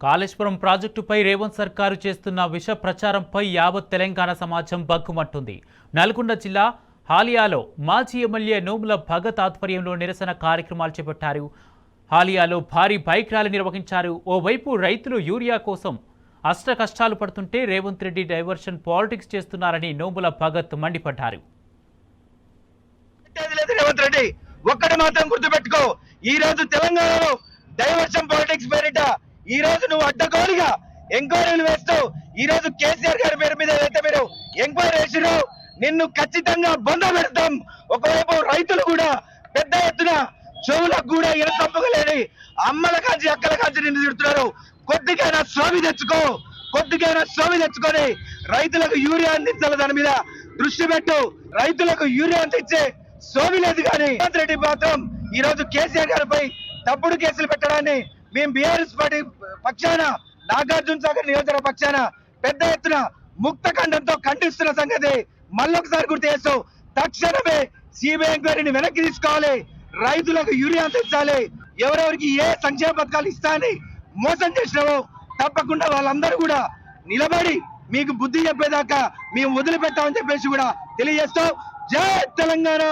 కాళేశ్వరం ప్రాజెక్టుపై రేవంత్ సర్కారు చేస్తున్న విష ప్రచారంపై యావత్ తెలంగాణ సమాజం బగ్గుమంటుంది. నల్గొండ జిల్లా హాలియాలో మాజీ ఎమ్మెల్యే నోముల భగత్ ఆధ్వర్యంలో నిరసన కార్యక్రమాలు చేపట్టారు. హాలియాలో భారీ బైక్ ర్యాలీ నిర్వహించారు. ఓవైపు రైతులు యూరియా కోసం అష్ట కష్టాలు పడుతుంటే రేవంత్ రెడ్డి డైవర్షన్ పాలిటిక్స్ చేస్తున్నారని నోముల భగత్ మండిపడ్డారు. రేవంత్ రెడ్డి ఒక్కటి మాత్రం గుర్తుపెట్టుకో, ఈ రోజు తెలంగాణలో డైవర్షన్ పాలిటిక్స్ పేరిట ఈ రోజు నువ్వు అడ్డగోలుగా ఎంక్వైరీలు వేస్తూ ఈ రోజు కేసీఆర్ గారి పేరు మీద ఏదైతే మీరు ఎంక్వైరీ చేసిరో నిన్ను ఖచ్చితంగా బంధ పెడతాం. ఒకవైపు రైతులు కూడా పెద్ద ఎత్తున చెవులకు కూడా ఎనసంపగలేని అమ్మల కాంచి అక్కల కాంచి నిన్ను తిడుతున్నారు. కొద్దిగైనా స్వామి తెచ్చుకొని రైతులకు యూరియా అందించాలి, దాని మీద దృష్టి పెట్టు. రైతులకు యూరియా అందించే సోమి లేదు. కానీ రేవంత్ రెడ్డి మాత్రం ఈ రోజు కేసీఆర్ గారిపై తప్పుడు కేసులు పెట్టడాన్ని మేము బీఆర్ఎస్ పార్టీ పక్షాన, నాగార్జున సాగర్ నియోజకవర్గ పక్షాన పెద్ద ఎత్తున ముక్త ఖండంతో ఖండిస్తున్న సంగతి మళ్ళొకసారి గుర్తు చేస్తూ తక్షణమే సిబిఐ ఎంక్వైరీని వెనక్కి తీసుకోవాలి. రైతులకు యూరియా అందించాలి. ఎవరెవరికి ఏ సంక్షేమ పథకాలు ఇస్తానని మోసం చేసినావో తప్పకుండా వాళ్ళందరూ కూడా నిలబడి మీకు బుద్ధి చెప్పేదాకా మేము వదిలిపెట్టామని చెప్పేసి కూడా తెలియజేస్తూ జై తెలంగాణ.